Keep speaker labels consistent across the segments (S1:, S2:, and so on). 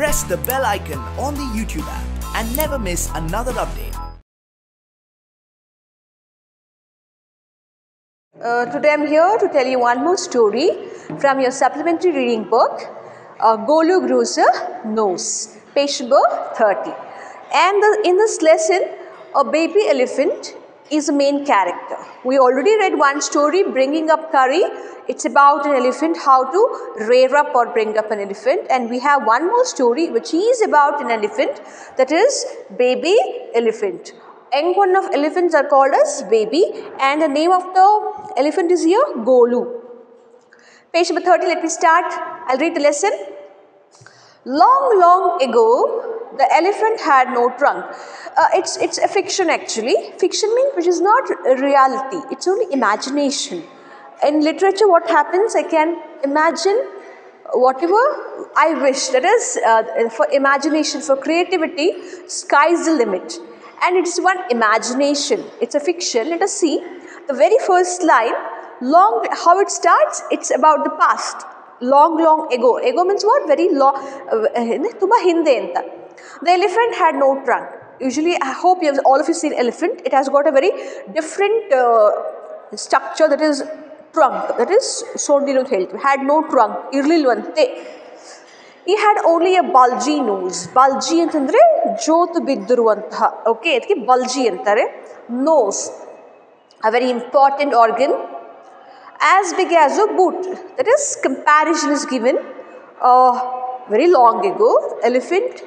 S1: press the bell icon on the YouTube app and never miss another update.
S2: Today I'm here to tell you one more story from your supplementary reading book, Golu Grows a Nose, page number 30. And in this lesson, a baby elephant is the main character. We already read one story, Bringing Up Curry. It's about an elephant, how to rear up or bring up an elephant. And we have one more story which is about an elephant, that is Baby Elephant. Young one of elephants are called as baby, and the name of the elephant is here Golu. Page number 30, let me start. I'll read the lesson. Long, long ago, the elephant had no trunk. It's a fiction actually. Fiction means which is not reality. It's only imagination. In literature, what happens? I can imagine whatever I wish. That is for imagination, for creativity, sky's the limit. And it's one imagination. It's a fiction. Let us see the very first line. Long, how it starts? It's about the past. Long, long ago. Ago means what? Very long. Tumba hinde enta. The elephant had no trunk. Usually, I hope you have all of you seen elephant. It has got a very different structure. That is trunk. That is sondilu heltu. Had no trunk. Irlilvante. He had only a bulgy nose. Bulgy antandre jotu biddiruvantaha. Okay, adike bulgy antare. Nose, a very important organ, as big as a boot. That is, comparison is given very long ago. Elephant.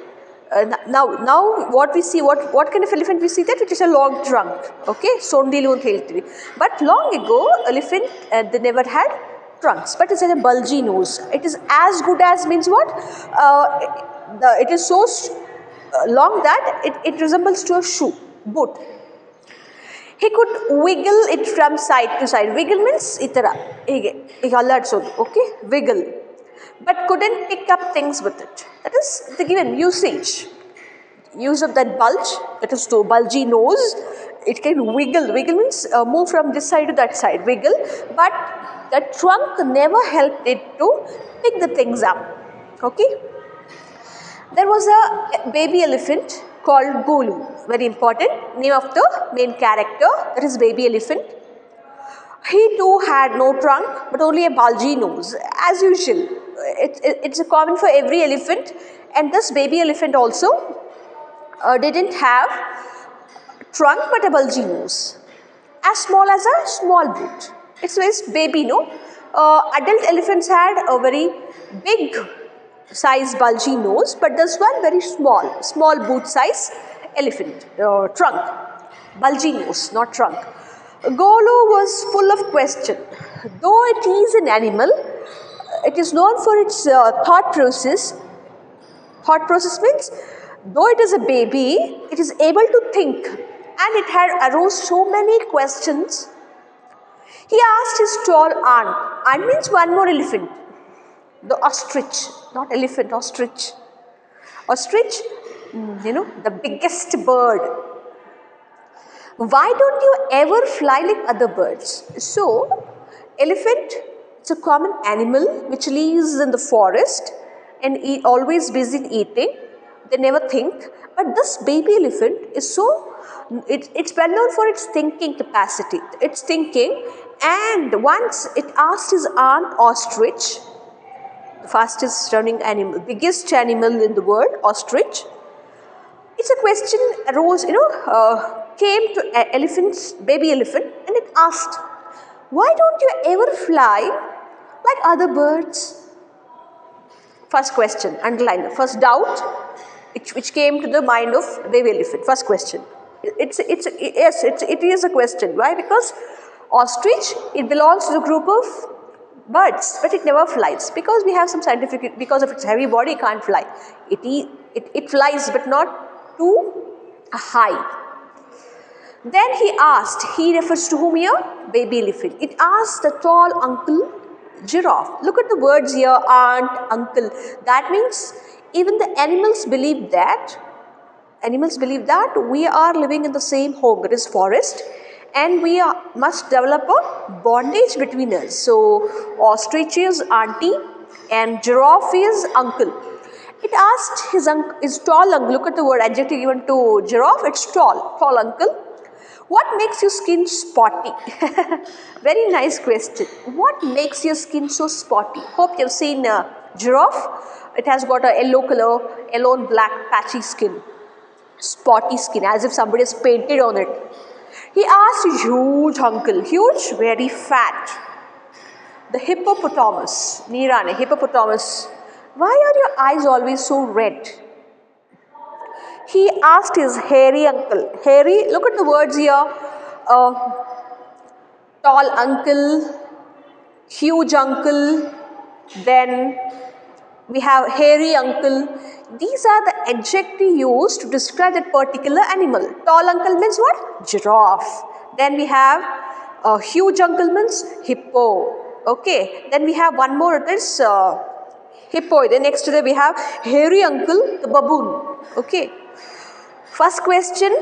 S2: Now what we see, what kind of elephant we see? That it is a long trunk. Okay, sondilu anta heltivi. But long ago, elephant they never had trunks, but it's a bulgy nose. It is as good as means what? It is so long that it resembles to a shoe, boot. He could wiggle it from side to side. Wiggle means itara. Okay, wiggle. But couldn't pick up things with it. That is the given usage. Use of that bulge, that is to bulgy nose. It can wiggle. Wiggle means move from this side to that side. Wiggle. But the trunk never helped it to pick the things up. Okay. There was a baby elephant called Golu. Very important. Name of the main character. That is baby elephant. He too had no trunk, but only a bulgy nose. As usual. It's a common for every elephant. And this baby elephant also didn't have trunk but a bulgy nose. As small as a small boot. It's very baby, no? Adult elephants had a very big size bulgy nose, but this one very small boot size elephant trunk. Bulgy nose, not trunk. Golu was full of question. Though it is an animal, it is known for its thought process. Thought process means, though it is a baby, it is able to think, and it had arose so many questions. He asked his tall aunt. Aunt means one more elephant. The ostrich, not elephant, ostrich. Ostrich, the biggest bird. Why don't you ever fly like other birds? So, elephant, it's a common animal which lives in the forest and always busy eating. They never think. But this baby elephant is it's well known for its thinking capacity. It's thinking, and once it asked his aunt ostrich, the fastest running animal, biggest animal in the world, ostrich. It's a question arose, came to elephant's baby elephant, and it asked, why don't you ever fly like other birds? First question, underline the first doubt which came to the mind of baby elephant. First question. Yes, it is a question. Why? Because ostrich, it belongs to the group of birds, but it never flies. Because we have some scientific, because of its heavy body, it can't fly. It flies, but not too high. Then he asked, he refers to whom here? Baby elephant. It asked the tall uncle giraffe. Look at the words here, aunt, uncle. That means even the animals believe that we are living in the same home, that is forest, and we must develop a bondage between us. So, ostrich is auntie and giraffe is uncle. It asked his tall uncle, look at the word adjective given to giraffe, it's tall uncle. What makes your skin spotty? Very nice question. What makes your skin so spotty? Hope you've seen a giraffe. It has got a yellow color, yellow and black patchy skin. Spotty skin, as if somebody has painted on it. He asked his huge uncle, huge, very fat, the hippopotamus, Nirane, hippopotamus, why are your eyes always so red? He asked his hairy uncle, hairy, look at the words here, tall uncle, huge uncle, then we have hairy uncle. These are the adjectives used to describe that particular animal. Tall uncle means what? Giraffe. Then we have huge uncle means hippo. Okay. Then we have one more, it is hippo. Then next to that we have hairy uncle, the baboon. Okay. First question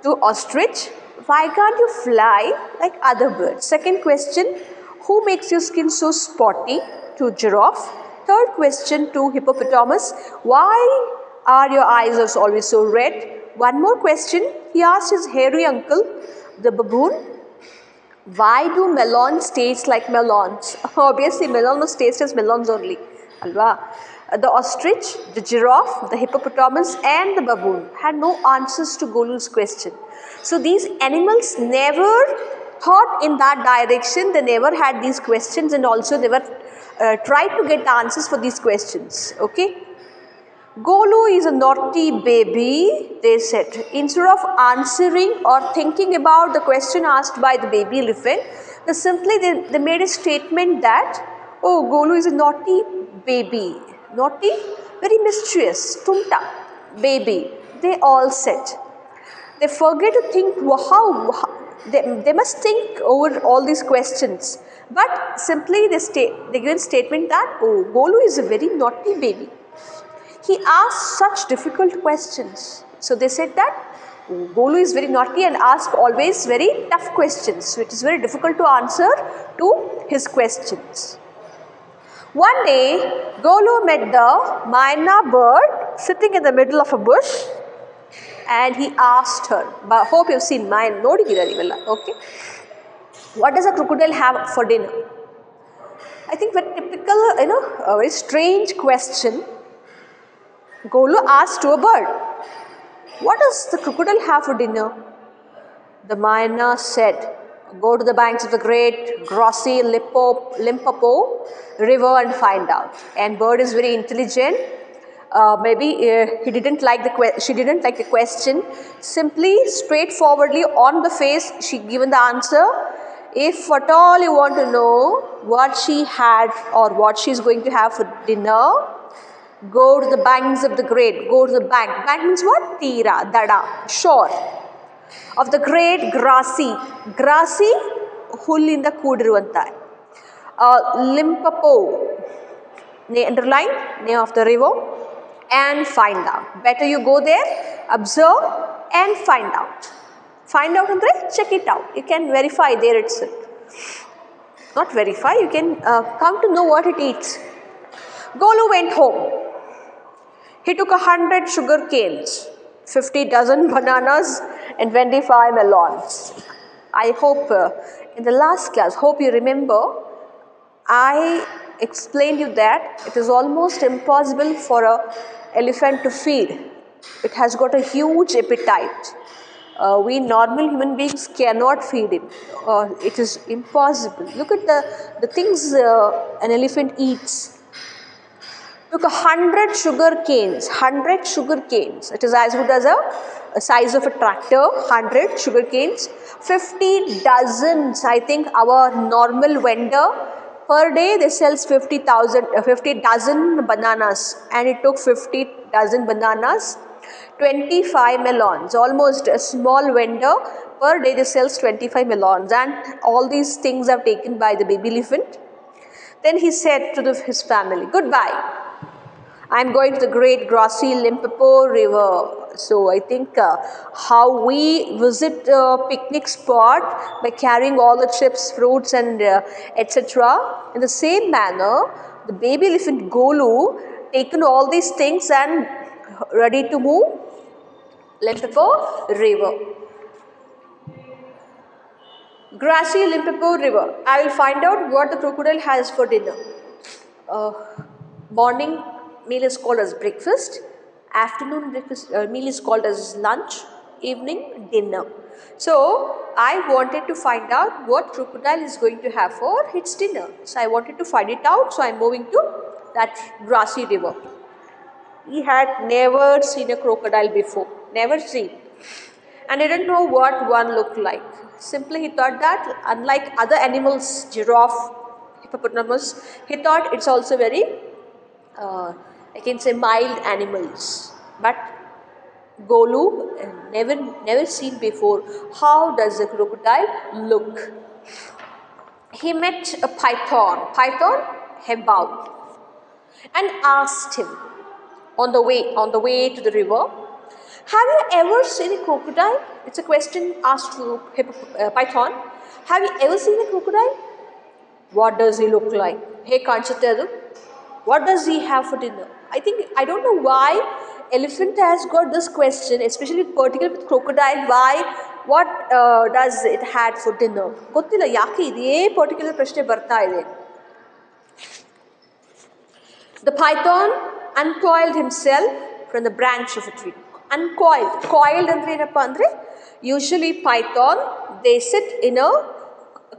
S2: to ostrich, why can't you fly like other birds? Second question, who makes your skin so spotty? To giraffe. Third question to hippopotamus, why are your eyes always so red? One more question, he asked his hairy uncle, the baboon, why do melons taste like melons? Obviously melon must taste as melons only. Alva. The ostrich, the giraffe, the hippopotamus and the baboon had no answers to Golu's question. So these animals never thought in that direction, they never had these questions and also never tried to get answers for these questions. Okay. Golu is a naughty baby, they said. Instead of answering or thinking about the question asked by the baby elephant, they made a statement that, oh, Golu is a naughty baby. Naughty, very mischievous, tumta, baby, they all said. They forget to think they must think over all these questions. But simply they give a statement that, oh, Golu is a very naughty baby. He asked such difficult questions. So they said that oh, Golu is very naughty and asks always very tough questions. So it is very difficult to answer to his questions. One day, Golu met the Myna bird sitting in the middle of a bush and he asked her, but hope you have seen mine, okay? What does a crocodile have for dinner? I think very typical, a very strange question. Golu asked to a bird, what does the crocodile have for dinner? The Myna said, go to the banks of the great grassy Limpopo river and find out. And bird is very intelligent. She didn't like the question. Simply, straightforwardly on the face, she given the answer. If at all you want to know what she had or what she is going to have for dinner, go to the banks of the great. Go to the bank. Bank means what? Tira, dada, shore. Of the great grassy hullinda koodiruvantai. Limpopo, underline name of the river, and find out. Better you go there, observe and find out. Find out and check it out. You can verify there itself. Not verify, you can come to know what it eats. Golu went home. He took 100 sugar canes, 50 dozen bananas and 25 melons. I hope in the last class, hope you remember, I explained you that it is almost impossible for an elephant to feed. It has got a huge appetite. We normal human beings cannot feed him. It is impossible. Look at the things an elephant eats. Took 100 sugar canes, 100 sugar canes. It is as good as a size of a tractor, 100 sugar canes. 50 dozens, I think our normal vendor per day they sells 50 dozen bananas, and it took 50 dozen bananas. 25 melons, almost a small vendor per day they sells 25 melons, and all these things are taken by the baby elephant. Then he said to his family, goodbye. I am going to the great grassy Limpopo river. So I think how we visit a picnic spot by carrying all the chips, fruits and etc. In the same manner, the baby elephant Golu taken all these things and ready to move. Limpopo River. Grassy Limpopo River. I will find out what the crocodile has for dinner. Morning meal is called as breakfast. Afternoon breakfast meal is called as lunch. Evening dinner. So I wanted to find out what crocodile is going to have for its dinner. So I wanted to find it out. So I am moving to that grassy river. He had never seen a crocodile before. Never seen. And he didn't know what one looked like. Simply he thought that unlike other animals, giraffe, hippopotamus, he thought it's also very, I can say, mild animals. But Golu, never seen before. How does a crocodile look? He met a python, Hebao, and asked him on the way to the river, have you ever seen a crocodile? It's a question asked to Python. Have you ever seen a crocodile? What does he look like? Hey Kanchitedu, what does he have for dinner? I don't know why elephant has got this question, especially particular with crocodile. Why? What does it had for dinner? Gottilla yaki iде particular ಪ್ರಶ್ನೆ ಬರ್ತಾ ಇದೆ. The python uncoiled himself from the branch of a tree. Uncoiled. Coiled andre ಏನಪ್ಪಾ andre usually python they sit in a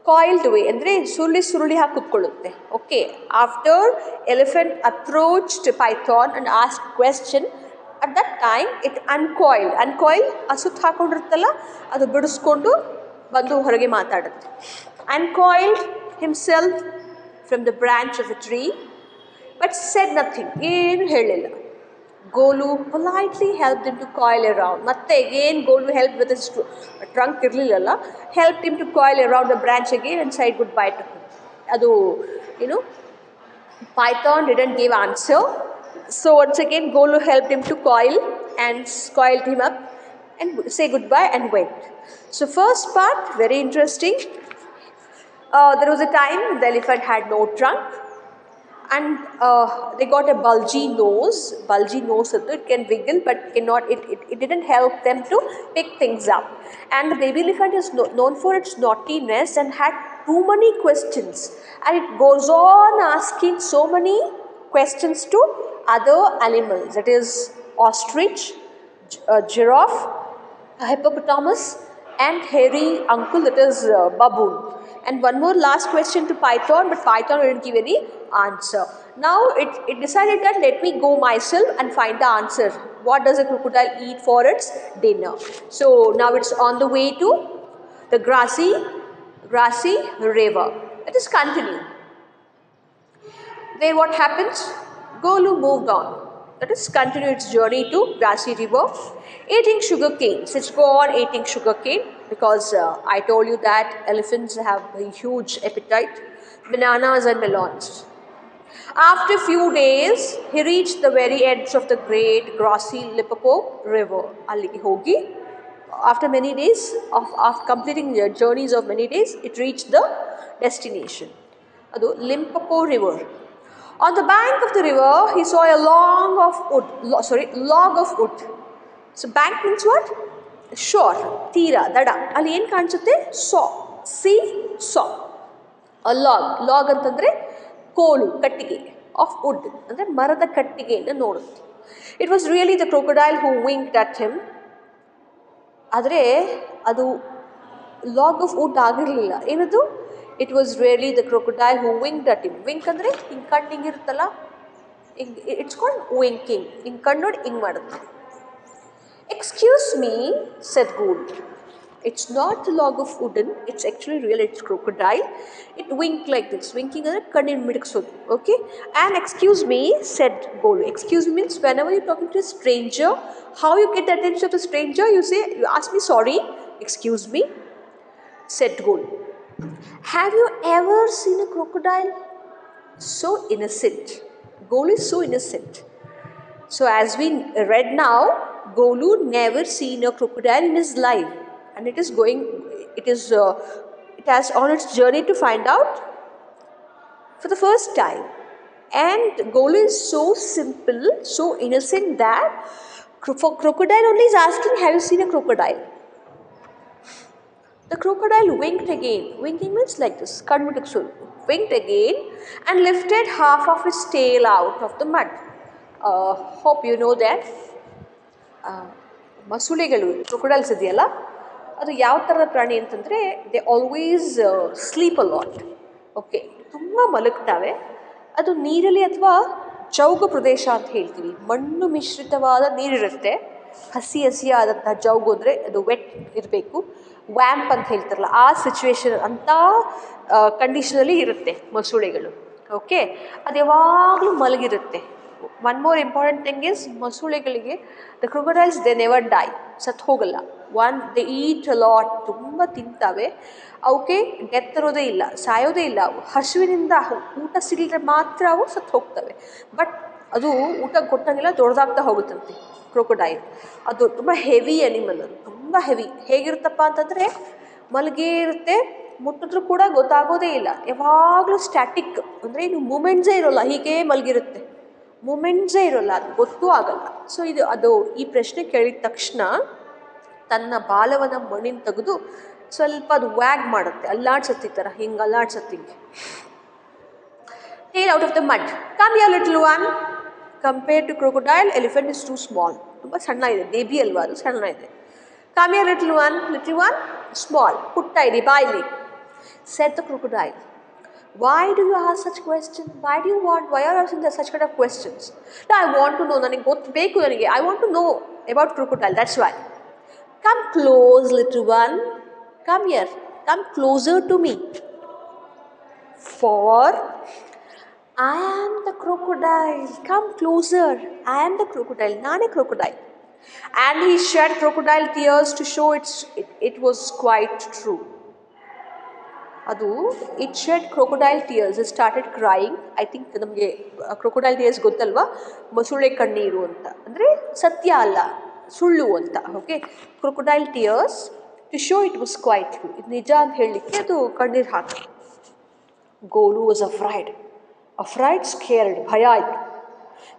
S2: coiled way andre ಸುರುಳಿ ಹಾಕಿ ಕೂತ್ಕೊಳ್ಳುತ್ತೆ. Okay, after elephant approached python and asked question, at that time it uncoiled ಸುತ್ತು ಹಾಕೊಂಡಿರುತ್ತಲ್ಲ ಅದು ಬಿಡಿಸ್ಕೊಂಡು ಬಂದು ಹೊರಗೆ ಮಾತಾಡುತ್ತೆ. Uncoiled himself from the branch of a tree but said nothing. ಏನು ಹೇಳಿಲ್ಲ. Golu politely helped him to coil around. ಮತ್ತೆ again Golu helped with his trunk ಇರಲಿಲ್ಲಲ್ಲ, helped him to coil around the branch again and said goodbye to him. ಅದು python didn't give answer. So once again Golu helped him to coil and coiled him up and say goodbye and went. So first part very interesting. There was a time the elephant had no trunk and they got a bulgy nose. It can wiggle but cannot. It didn't help them to pick things up. And the baby elephant is known for its naughtiness and had too many questions. And it goes on asking so many questions to other animals. That is ostrich, giraffe, hippopotamus, and hairy uncle, that is baboon. And one more last question to python, but python didn't give any answer. Now it decided that let me go myself and find the answer. What does a crocodile eat for its dinner? So now it's on the way to the grassy river. Let us continue. Then what happens? Golu moved on. Let us continue its journey to grassy river, eating sugar cane. So let's go on eating sugar cane because I told you that elephants have a huge appetite. Bananas and melons. After a few days, he reached the very edge of the great grassy Limpopo River. Alliki hogi. After many days of completing the journeys of many days, it reached the destination. Adu Limpopo River. On the bank of the river, he saw a log of wood. So bank means what? Shore, tira, dada. Ali yen kanchutte? Saw. Saw. A log antandre kolu, kattige of wood. Andre marada kattige enna nodutte. It was really the crocodile who winked at him. Adre adu log of wood agirilla. Enadu? It was really the crocodile who winked at him. Wink andre hing kanning iruttalla. It's called winking. Hing kannod hing madutte. Excuse me, said Golu. It's not a log of wooden. It's actually real. It's crocodile. It winked like this. Winking andre kannin midiksodu. Okay. And excuse me, said Golu. Excuse me means whenever you're talking to a stranger, how you get the attention of the stranger? You ask me sorry. Excuse me, said Golu. Have you ever seen a crocodile? So innocent. Golu is so innocent. So as we read now, Golu never seen a crocodile in his life, and it has on its journey to find out for the first time. And Golu is so simple, so innocent that for crocodile only is asking, have you seen a crocodile? The crocodile winked again. Winking means like this. Winked again and lifted half of its tail out of the mud. Hope you know that. ಮಸುಳೆಗಳು crocodiles ಇದೆಯಲ್ಲ, ಅದು ಯಾವ ಥರದ ಪ್ರಾಣಿ ಅಂತಂದರೆ they always sleep a lot. Okay, ತುಂಬ ಮಲಗ್ತವೆ. ಅದು ನೀರಲ್ಲಿ ಅಥವಾ ಜೌಗು ಪ್ರದೇಶ ಅಂತ ಹೇಳ್ತೀವಿ, ಮಣ್ಣು ಮಿಶ್ರಿತವಾದ ನೀರಿರುತ್ತೆ. ಹಸಿಯಾದಂಥ ಜೌಗು ಅಂದರೆ ಅದು ವೆಟ್ ಇರಬೇಕು, ವ್ಯಾಂಪ್ ಅಂತ ಹೇಳ್ತಾರಲ್ಲ ಆ ಸಿಚುವೇಶನ್ ಅಂಥ ಕಂಡೀಷನಲ್ಲಿ ಇರುತ್ತೆ ಮೊಸುಳೆಗಳು. ಓಕೆ, ಅದು ಯಾವಾಗಲೂ ಮಲಗಿರುತ್ತೆ. One more important thing is, ಮೊಸುಳೆಗಳಿಗೆ the crocodiles they never die, ಸತ್ತು ಹೋಗಲ್ಲ. ದೇ ಈಟ್ ಅ ಲಾಟ್, ತುಂಬ ತಿಂತಾವೆ. ಅವಕ್ಕೆ ಡೆತ್ ಇರೋದೇ ಇಲ್ಲ, ಸಾಯೋದೇ ಇಲ್ಲ. ಅವು ಹಸುವಿನಿಂದ ಊಟ ಸಿಗಲಿದ್ರೆ ಮಾತ್ರ ಅವು ಸತ್ತು ಹೋಗ್ತವೆ. ಬಟ್ ಅದು ಊಟ ಕೊಟ್ಟಂಗೆಲ್ಲ ದೊಡ್ಡದಾಗ್ತಾ ಹೋಗುತ್ತಂತೆ ಕ್ರೊಕೊಡೈಲ್. ಅದು ತುಂಬ ಹೆವಿ ಅನಿಮಲ್, ಅದು ತುಂಬ ಹೆವಿ. ಹೇಗಿರುತ್ತಪ್ಪ ಅಂತಂದರೆ ಮಲಗೇ ಇರುತ್ತೆ, ಮುಟ್ಟಿದ್ರೂ ಕೂಡ ಗೊತ್ತಾಗೋದೇ ಇಲ್ಲ. ಯಾವಾಗಲೂ ಸ್ಟ್ಯಾಟಿಕ್, ಅಂದರೆ ಇನ್ನು ಮೂಮೆಂಟ್ಸೇ ಇರೋಲ್ಲ, ಹೀಗೇ ಮಲಗಿರುತ್ತೆ, ಮೂಮೆಂಟ್ಸೇ ಇರೋಲ್ಲ, ಅದು ಗೊತ್ತೂ ಆಗಲ್ಲ. ಸೊ ಅದು ಈ ಪ್ರಶ್ನೆ ಕೇಳಿದ ತಕ್ಷಣ ತನ್ನ ಬಾಲವನ್ನು ಮಣ್ಣಿನ ತೆಗೆದು ಸ್ವಲ್ಪ ಅದು ವ್ಯಾಗ್ ಮಾಡುತ್ತೆ, ಅಲ್ಲಾಡ್ಸತ್ತೆ, ಈ ಥರ ಹಿಂಗೆ ಅಲ್ಲಾಡ್ಸತ್ತೆ ಹಿಂಗೆ. Tail out of the mud. Come here little one. Compare to crocodile, elephant is too small. ತುಂಬ ಸಣ್ಣ ಇದೆ, ಬೇಬಿ ಅಲ್ವಾ, ಅದು ಸಣ್ಣ ಇದೆ. Come here little one. Little one small, ಪುಟ್ಟ ಇದೆ, ಬಾಯ್ಲಿ. said the crocodile. Why do you ask such questions? Why are you asking such kind of questions? No, I want to know. I want to know about crocodile, that's why. Come close, little one. Come here. Come closer to me. For I am the crocodile. Come closer. I am the crocodile. Nane crocodile. And he shed crocodile tears to show it was quite true. ಅದು it shed crocodile tears, it started crying. I think ನಮಗೆ crocodile tears ಗೊತ್ತಲ್ವಾ, ಮೊಸುಳೆ ಕಣ್ಣೀರು ಅಂತ, ಅಂದರೆ ಸತ್ಯ ಅಲ್ಲ ಸುಳ್ಳು ಅಂತ. Okay, crocodile tears to show it was quite true, ಇದು ನಿಜ ಅಂತ ಹೇಳಲಿಕ್ಕೆ ಅದು ಕಣ್ಣೀರು ಹಾಕಿ. ಗೋಲು ವಾಸ್ ಅಫ್ರೈಡ್, ಸ್ಕೇರ್ಡ್, ಭಯ ಆಯಿತು.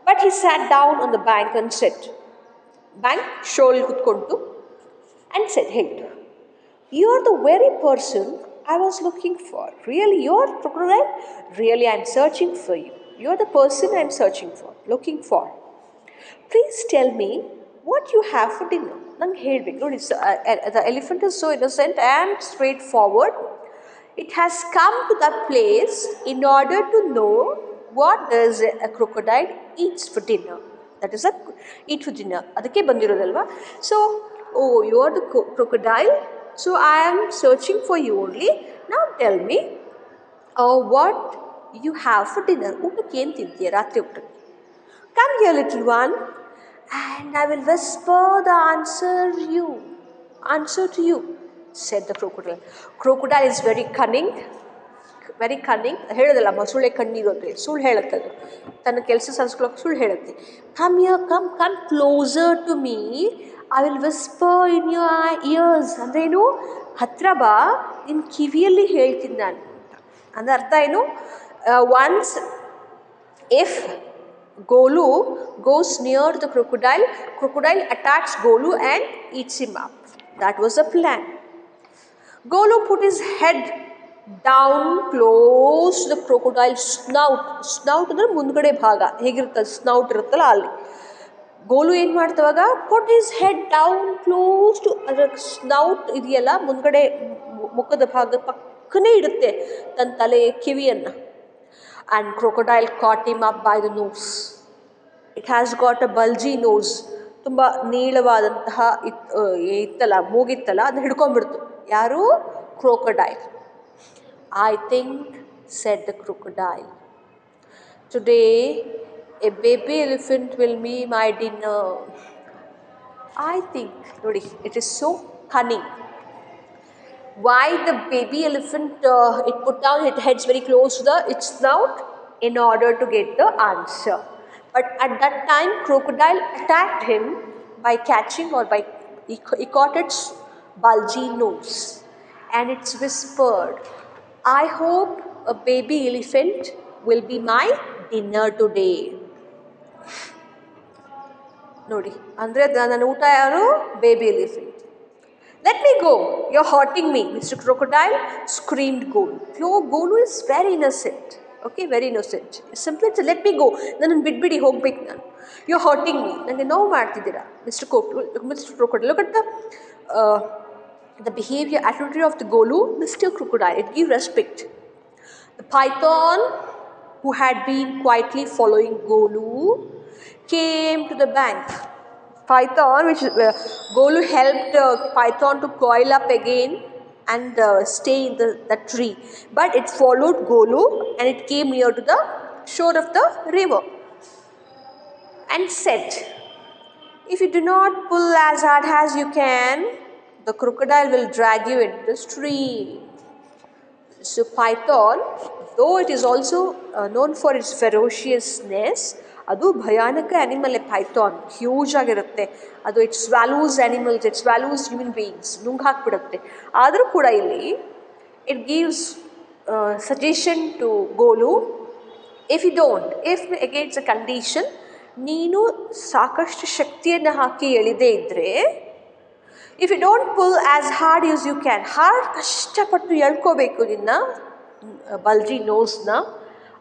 S2: But he sat down on the bank and set, bank shoal ಕುತ್ಕೊಂಡು ಆ್ಯಂಡ್ ಸೆಟ್, ಹೇಳ್ತು, you are the very person I was looking for. Really, you're crocodile? Really, I'm searching for you. You're the person I'm searching for, looking for. Please tell me what you have for dinner. Nange helbeku. The elephant is so innocent and straightforward. It has come to that place in order to know what does a crocodile eats for dinner. That is eat for dinner. Adakke bandirodalva. So, oh, you're the crocodile. So I am searching for you only. Now tell me what you have for dinner. ಊಟಕ್ಕೆ ಏನು ತಿಂತೀಯ ರಾತ್ರಿ ಊಟಕ್ಕೆ? Come here, little one, and I will whisper the answer to you, said the crocodile. Crocodile is very cunning. ಹೇಳೋದಲ್ಲ, ಮೊಸುಳೆ ಕಣ್ಣೀರು ಅಂದರೆ ಸುಳ್ಳು ಹೇಳುತ್ತೆ, ಅದು ತನ್ನ ಕೆಲಸ ಸರಿಸ್ಕೊಳ್ಳೋಕೆ ಸುಳ್ಳು ಹೇಳುತ್ತೆ. Come here, come closer to me. I will whisper in your ears. ಅಂದರೆ ಏನು, ಹತ್ರ ಬಾ, ನಿನ್ನ ಕಿವಿಯಲ್ಲಿ ಹೇಳ್ತೀನಿ ನಾನು ಅಂತ. ಅಂದರೆ ಅರ್ಥ ಏನು, once if Golu goes near the crocodile, crocodile attacks Golu and eats him up. That was the plan. Golu put his head down close to the crocodile's snout. Snout ಅಂದರೆ ಮುಂದ್ಗಡೆ ಭಾಗ ಹೇಗಿರುತ್ತೆ, ಸ್ನೌಟ್ ಇರುತ್ತಲ್ಲ ಅಲ್ಲಿ. ಗೋಲು ಏನು ಮಾಡ್ತವಾಗ, put his head down close to, ಅದರ snout ಇದೆಯಲ್ಲ ಮುಂದ್ಗಡೆ ಮುಖದ ಭಾಗ ಪಕ್ಕನೇ ಇಡುತ್ತೆ ತನ್ನ ತಲೆ ಕಿವಿಯನ್ನು. And crocodile caught him up by the nose. It has got a bulgy nose. ತುಂಬ ನೀಳವಾದಂತಹ ಇತ್ತಲ್ಲ, ಮೂಗಿತ್ತಲ್ಲ, ಅದನ್ನ ಹಿಡ್ಕೊಂಡ್ಬಿಡ್ತು. ಯಾರು? Crocodile. I think, said the crocodile, today a baby elephant will be my dinner. I think, ನೋಡಿ, it is so cunning. Why the baby elephant, it put down its heads very close to its snout in order to get the answer. But at that time, crocodile attacked him by catching, or by he caught its bulgy nose, and it's whispered, I hope a baby elephant will be my dinner today. ನೋಡಿ ಅಂದರೆ ನನ್ನ ಊಟ ಯಾರು? Baby elephant. Let me go, you're hurting me, Mr. Crocodile screamed Golu. Golu is very innocent, okay, very innocent. Simply said, let me go, nannanu bidbidi hogbekku nanu, you're hurting me, nange novu ಮಾಡ್ತಿದ್ದೀರಾ. Mr. Crocodile, look at the behavior, attitude of the Golu. Mr. Crocodile, it gives respect. The python, who had been quietly following Golu, came to the bank. Python, which Golu helped Python to coil up again and stay in the tree. But it followed Golu and it came near to the shore of the river and said, if you do not pull as hard as you can, the crocodile will drag you into the stream. So Python, though it is also known for its ferociousness, ಅದು ಭಯಾನಕ animal. Python huge ಆಗಿರುತ್ತೆ. ಅದು it swallows animals, it swallows human beings, ನುಂಗ್ ಹಾಕ್ಬಿಡುತ್ತೆ. ಆದರೂ ಕೂಡ ಇಲ್ಲಿ it gives suggestion to Golu, if against a condition, ನೀನು ಸಾಕಷ್ಟು ಶಕ್ತಿಯನ್ನು ಹಾಕಿ ಎಳಿದೇ ಇದ್ದರೆ, if you don't pull as hard as you can, hard ಕಷ್ಟಪಟ್ಟು ಎಳ್ಕೋಬೇಕು ನಿನ್ನ ಬಲ್ಜಿ ನೋಸ್ನ,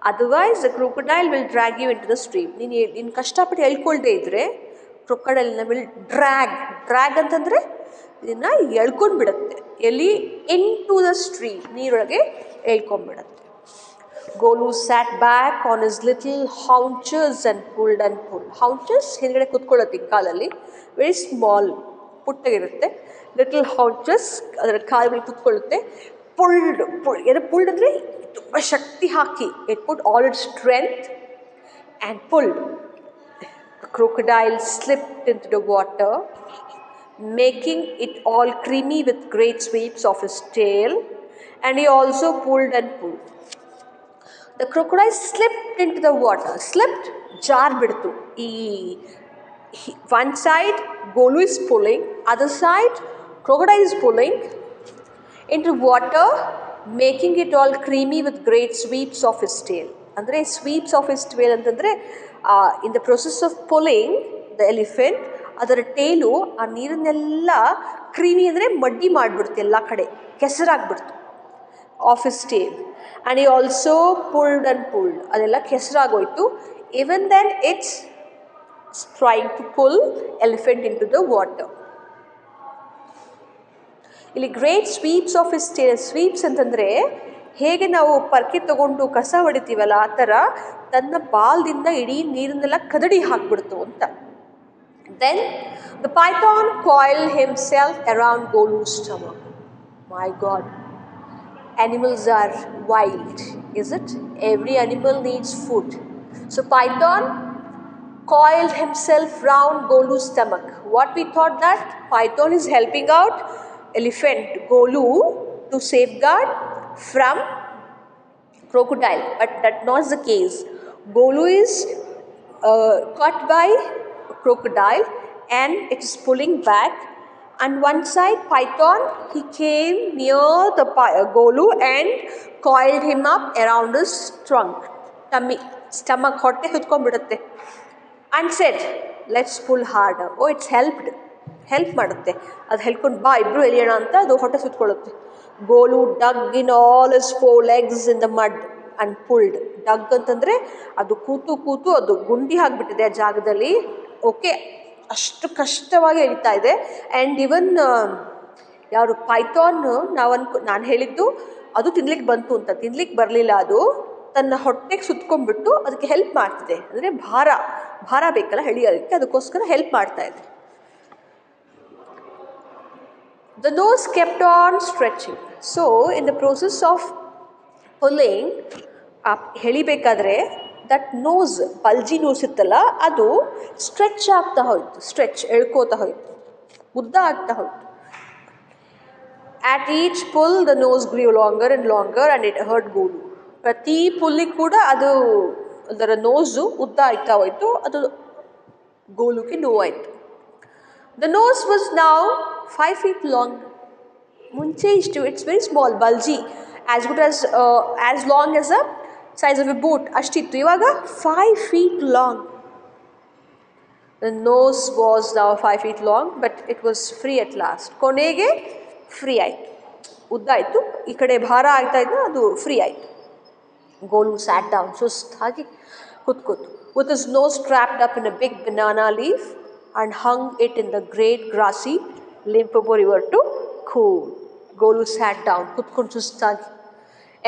S2: otherwise the crocodile will drag you into the stream. ನೀನು ಕಷ್ಟಪಟ್ಟು ಎಳ್ಕೊಳ್ದೇ ಇದ್ದರೆ ಕ್ರೊಕೊಡೈಲ್ನ ವಿಲ್ ಡ್ರ್ಯಾಗ್ ಅಂತಂದರೆ ಇದನ್ನು ಎಳ್ಕೊಂಡು ಬಿಡುತ್ತೆ. ಎಲ್ಲಿ? ಇನ್ ಟು ದ ಸ್ಟ್ರೀಮ್, ನೀರೊಳಗೆ ಎಳ್ಕೊಂಡ್ಬಿಡುತ್ತೆ. Golu sat back on his little haunches and pulled. Haunches ಹಿಂದ್ಗಡೆ ಕೂತ್ಕೊಳ್ಳುತ್ತೆ ಕಾಲಲ್ಲಿ, ವೆರಿ ಸ್ಮಾಲ್, ಪುಟ್ಟಗಿರುತ್ತೆ. ಲಿಟಲ್ haunches ಅದರ ಕಾಲ ಮೇಲೆ ಕೂತ್ಕೊಳ್ಳುತ್ತೆ. ಪುಲ್ಡ್ ಅಂದರೆ ತುಂಬ ಶಕ್ತಿ ಹಾಕಿ, it put all its strength and pulled. The crocodile slipped into the water, making it all creamy with great sweeps of his tail, and he also pulled and pulled. The crocodile slipped into the water. Slipped, jar biಡ್ತು. One side Golu is pulling, other side crocodile is pulling into water, making it all creamy with great sweeps of his tail. ಅಂದರೆ sweeps of his tail ಅಂತಂದರೆ in the process of pulling the elephant, ಅದರ tail ಆ ನೀರನ್ನೆಲ್ಲ creamy ಅಂದರೆ muddy ಮಾಡಿಬಿಡ್ತು, ಎಲ್ಲ ಕಡೆ ಕೆಸರಾಗ್ಬಿಡ್ತು. Of his tail. ಆ್ಯಂಡ್ ಈ ಆಲ್ಸೋ ಪುಲ್ಡ್ ಆ್ಯಂಡ್ ಪುಲ್ಡ್, ಅದೆಲ್ಲ ಕೆಸರಾಗೋಯ್ತು. Even then it's trying to pull elephant into the water. ಇಲ್ಲಿ great sweeps of his tail, sweeps ಅಂತಂದರೆ ಹೇಗೆ ನಾವು ಪರ್ಕೆ ತಗೊಂಡು ಕಸ ಹೊಡಿತೀವಲ್ಲ, ಆ ಥರ ತನ್ನ ಬಾಲ್ದಿಂದ ಇಡೀ ನೀರನ್ನೆಲ್ಲ ಕದಡಿ ಹಾಕ್ಬಿಡ್ತು ಅಂತ. Then the python coiled himself around Golu's stomach. My god, animals are wild, is it? Every animal needs food. So Python coiled himself round Golu's stomach. What we thought, that Python is helping out elephant Golu to safeguard from crocodile, but that's not the case. Golu is caught by crocodile and it is pulling back. And one side Python, he came near the Golu and coiled him up around his trunk, stomach, ಹೊಟ್ಟೆ ಸುತ್ಕೊಂಡ್ಬಿಡುತ್ತೆ. And said, let's pull harder. Oh, it's help ಮಾಡುತ್ತೆ. ಅದು ಹೇಳ್ಕೊಂಡು ಬಾ ಇಬ್ಬರು ಎಲಿಯೋಣ ಅಂತ ಅದು ಹೊಟ್ಟೆ ಸುತ್ಕೊಳ್ಳುತ್ತೆ. Golu dug in all his 4 legs in the mud and pulled. ಡಗ್ ಅಂತಂದರೆ ಅದು ಕೂತು ಅದು ಗುಂಡಿ ಆಗಿಬಿಟ್ಟಿದೆ ಆ ಜಾಗದಲ್ಲಿ. ಓಕೆ, ಅಷ್ಟು ಕಷ್ಟವಾಗಿ ಎಳಿತಾ ಇದೆ. ಆ್ಯಂಡ್ ಇವನ್ ಯಾರು ಪೈಥಾನ್, ನಾನು ಹೇಳಿದ್ದು ಅದು ತಿನ್ಲಿಕ್ಕೆ ಬಂತು ಅಂತ, ತಿನ್ಲಿಕ್ಕೆ ಬರಲಿಲ್ಲ. ಅದು ತನ್ನ ಹೊಟ್ಟೆಗೆ ಸುತ್ಕೊಂಡ್ಬಿಟ್ಟು ಅದಕ್ಕೆ ಹೆಲ್ಪ್ ಮಾಡ್ತಿದೆ. ಅಂದರೆ ಭಾರ ಬೇಕಲ್ಲ ಎಳಿಯೋದಕ್ಕೆ, ಅದಕ್ಕೋಸ್ಕರ ಹೆಲ್ಪ್ ಮಾಡ್ತಾ ಇದೆ. The nose kept on stretching. So in the process of pulling ಎಳಿಬೇಕಾದ್ರೆ ದಟ್ ನೋಸ್, ಬಲ್ಜಿ ನೋಸ್ ಇತ್ತಲ್ಲ, ಅದು ಸ್ಟ್ರೆಚ್ ಆಗ್ತಾ ಹೋಯಿತು, ಎಳ್ಕೋತಾ ಹೋಯಿತು, ಉದ್ದ ಆಗ್ತಾ ಹೋಯಿತು. At each pull the nose grew longer and longer and it hurt Golu. ಪ್ರತಿ ಪುಲ್ಲಿಗೆ ಕೂಡ ಅದರ ನೋಸು ಉದ್ದ ಆಗ್ತಾ ಹೋಯಿತು, ಅದು ಗೋಲುಗೆ ನೋವಾಯಿತು. The nose was now 5 feet long. ಮುಂಚೆ ಇಷ್ಟು, it's very small, bulgy, as long as a size of a boat ಅಷ್ಟಿತ್ತು. ಇವಾಗ 5 feet long. The nose was now 5 feet long, but it was free at last. ಕೊನೆಗೆ free ಆಯಿತು, ಉದ್ದ ಆಯಿತು, ಈ ಕಡೆ ಭಾರ ಆಗ್ತಾ ಇದ್ದ ಅದು ಫ್ರೀ ಆಯಿತು. ಗೋಲು sat down, ಸುಸ್ತಾಗಿ ಕೂತ್ಕೋತು. With his nose trapped up in a big banana leaf and hung it in the great grassy Limpopo river to cool. Golu sat down, kutkondu sustagi,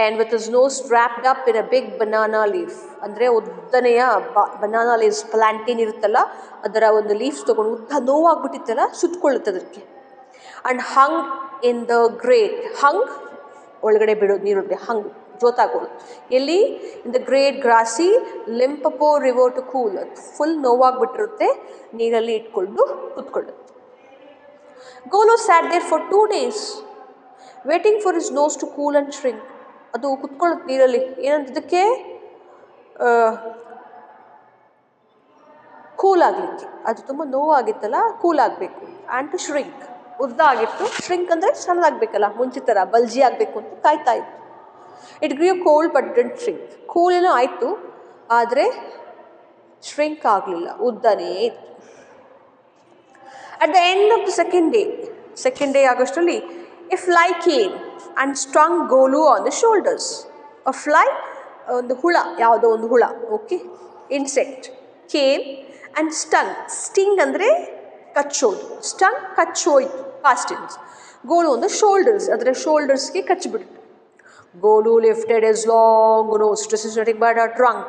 S2: and with his nose wrapped up in a big banana leaf, andre uddaneya banana leaves, plantain iruttalla adara ಒಂದು leaves ತಗೊಂಡು ಉದ್ದ ನೋವಾಗ್ಬಿಟ್ಟಿತ್ತಲ್ಲ ಸುತ್ತಕೊಳ್ಳುತ್ತೆ ಅದಕ್ಕೆ. And hung in the great, hung ಒಳಗಡೆ ಬಿಡೋದು ನೀರೊಳಗೆ, hung ಜೋತಾಗೋದು ಎಲ್ಲಿ, in the great grassy Limpopo river to cool, full ನೋವಾಗ್ಬಿಟ್ಟಿರುತ್ತೆ, ನೀರಲ್ಲಿ ಇಟ್ಕೊಂಡು ಕೂತ್ಕೊಳ್ಳುತ್ತೆ. Golu sat there for 2 days waiting for his nose to cool and shrink. ಅದು ಕುತ್ಕೊಳ್ಳುತ್ತೆ ನೀರಲ್ಲಿ, ಏನಂತದಕ್ಕೆ, ಕೂಲ್ ಆಗಲಿಕ್ಕೆ. ಅದು ತುಂಬ ನೋವಾಗಿತ್ತಲ್ಲ, ಕೂಲ್ ಆಗಬೇಕು. ಆ್ಯಂಡ್ ಟು ಶ್ರಿಂಕ್, ಉದ್ದ ಆಗಿತ್ತು. ಶ್ರಿಂಕ್ ಅಂದರೆ ಸಣ್ಣದಾಗಬೇಕಲ್ಲ, ಮುಂಚೆ ಥರ ಬಲ್ಜಿ ಆಗಬೇಕು ಅಂತ ಕಾಯ್ತಾ ಇತ್ತು. It grew cold but didn't shrink. Cool ಏನೋ ಆಯಿತು, ಆದರೆ ಶ್ರಿಂಕ್ ಆಗಲಿಲ್ಲ, ಉದ್ದನೇ ಇತ್ತು. At the end of the second day ಆಗೋಷ್ಟರಲ್ಲಿ a fly came and stung Golu on the shoulders. A fly, ಒಂದು ಹುಳ, ಯಾವುದೋ ಒಂದು ಹುಳ, okay, insect, came and sting ಅಂದರೆ ಕಚ್ಚೋದು, stung ಕಚ್ಚೋಯ್ತು, past tense. Golu on the shoulders, ಅದರ ಶೋಲ್ಡರ್ಸ್ಗೆ ಕಚ್ಚಿಬಿಡ್ತು. Golu lifted his long nose, this is nothing but a trunk,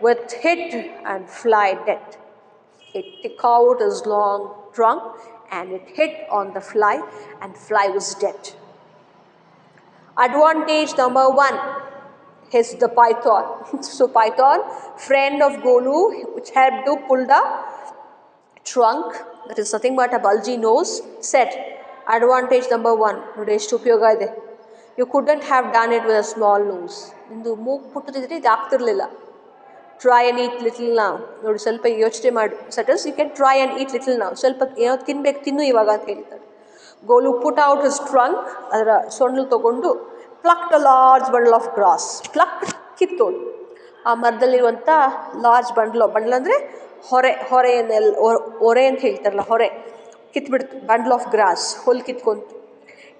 S2: with hit and fly dead. It took out his long trunk and it hit on the fly, and fly was dead. Advantage number 1 is the python. So python, friend of Golu, which helped to pull the trunk, that is nothing but a bulgy nose, said, advantage number 1, ನೋಡಿ ಎಷ್ಟು ಉಪಯೋಗ ಇದೆ. You couldn't have done it with a small nose. ನಿಂದು ಮೂಗು ಪುಟ್ಟದಿದ್ರೆ ಇದು ಆಗ್ತಿರ್ಲಿಲ್ಲ. Try and eat little now. ನೋಡಿ ಸ್ವಲ್ಪ ಯೋಚನೆ ಮಾಡು. ಸಟಸ್ you can try and eat little ನಾವು, ಸ್ವಲ್ಪ ಏನೋ ತಿನ್ಬೇಕು, ತಿನ್ನು ಇವಾಗ ಅಂತ ಹೇಳ್ತಾರೆ. ಗೋಲು ಪುಟ್ ಔಟ್ ಹಿಸ್ ಟ್ರಂಕ್, ಅದರ ಸೊಂಡ್ಲು ತೊಗೊಂಡು plucked a large bundle of grass, plucked ಕಿತ್ತೋದು, ಆ ಮರದಲ್ಲಿರುವಂಥ ಲಾರ್ಜ್ ಬಂಡಲ್ ಅಂದರೆ ಹೊರೆ ಅಂತ ಹೇಳ್ತಾರಲ್ಲ, ಹೊರೆ ಕಿತ್ಬಿಡ್ತು. ಬಂಡಲ್ ಆಫ್ ಗ್ರಾಸ್, ಹುಲ್ ಕಿತ್ಕೊಂತು.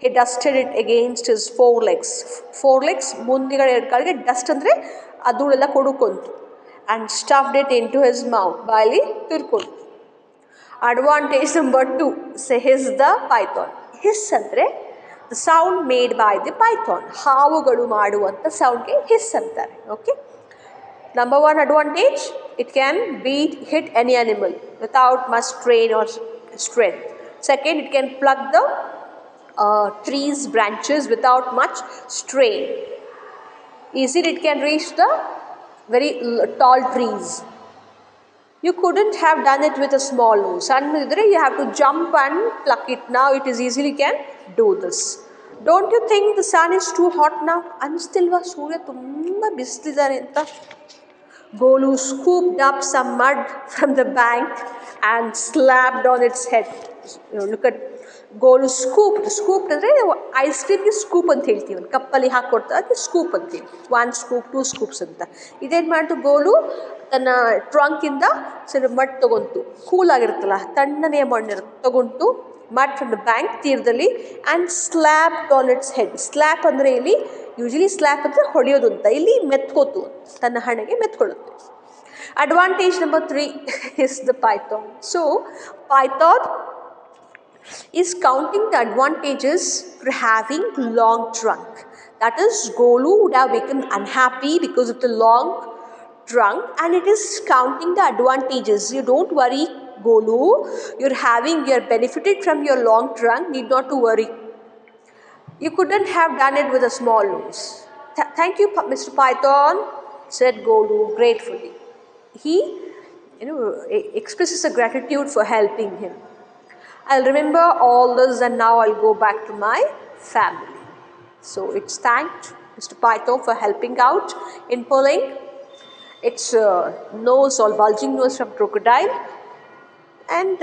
S2: He dusted it against his four legs, ಮುಂದಿಗಡೆ 2 ಕಾಲಿಗೆ ಡಸ್ಟ್ ಅಂದರೆ ಆ ಧೂಳೆಲ್ಲ ಕೊಡುಕೊಂತು. And stuffed it into his mouth, ಬಾಯಲ್ಲಿ ತುರ್ಕೊಂಡು. Advantage number 2, say hiss the python. Hiss ಅಂದರೆ the sound made by the python, ಹಾವುಗಳು ಮಾಡುವಂಥ ಸೌಂಡ್ಗೆ ಹಿಸ್ ಅಂತಾರೆ. Okay, number 1 advantage, it can hit any animal without much strain or strength. Second, it can pluck the trees branches without much strain. Easily it can reach the very tall trees. You couldn't have done it with a small nose. Sannidre you have to jump and pluck it. Now it is easily can do this. Don't you think the sun is too hot now? Anstilva surya tumba bislidare anta. Golu scooped up some mud from the bank and slapped on its head. Look at goal scoop ಅಂದರೆ ice ಕ್ರೀಮ್ಗೆ scoop ಅಂತ ಹೇಳ್ತೀವಿ, ಕಪ್ಪಲ್ಲಿ ಹಾಕ್ಕೊಡ್ತಾರೆ, ಅದಕ್ಕೆ scoop ಅಂತೀವಿ. 1 scoop 2 scoops ಅಂತ. ಇದೇನು ಮಾಡಿತು, goal ತನ್ನ ಟ್ರಂಕಿಂದ ಸರಿ ಮಡ್ ತೊಗೊಂತು, ಕೂಲಾಗಿರುತ್ತಲ್ಲ ತಣ್ಣನೆಯ ಮಣ್ಣು ತೊಗೊಂಡು ಮಡ್ ಫ್ರಮ್ ದ ಬ್ಯಾಂಕ್, ತೀರದಲ್ಲಿ, and slap on its head. Slap ಅಂದರೆ ಇಲ್ಲಿ ಯೂಶಲಿ ಸ್ಲ್ಯಾಪ್ ಅಂದರೆ ಹೊಡೆಯೋದು ಅಂತ, ಇಲ್ಲಿ ಮೆತ್ಕೋತು, ತನ್ನ ಹಣೆಗೆ ಮೆತ್ಕೊಳ್ಳುತ್ತೆ. Advantage number 3 is the python. So python is counting the advantages for having long trunk. That is, Golu would have become unhappy because of the long trunk, and it is counting the advantages. You don't worry, Golu, you're benefited from your long trunk, need not to worry. You couldn't have done it with a small nose. Thank you, Mr. Python, said Golu gratefully. He expresses a gratitude for helping him. I'll remember all this, and now I'll go back to my family. So it's thanked Mr. Python for helping out in pulling its nose or bulging nose from crocodile, and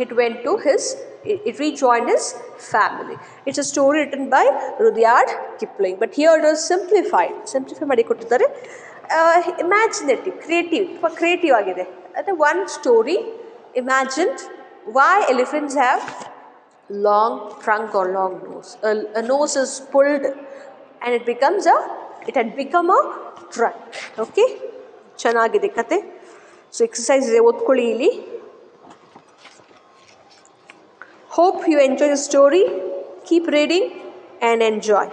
S2: it went to his it rejoined its family. It's a story written by Rudyard Kipling, but here it was simplified. Simplify ಮಾಡಿ ಕೊಟ್ಟಿದ್ದಾರೆ. Imaginative, creative ಆಗಿದೆ. That one story imagined why elephants have long trunk or long nose. A nose is pulled and it had become a trunk. Okay, ಚೆನ್ನಾಗಿದೆ ಕತೆ. So exercise ಇದೆ, ಓದ್ಕೊಳ್ಳಿ ಇಲ್ಲಿ. Hope you enjoy the story. Keep reading and enjoy.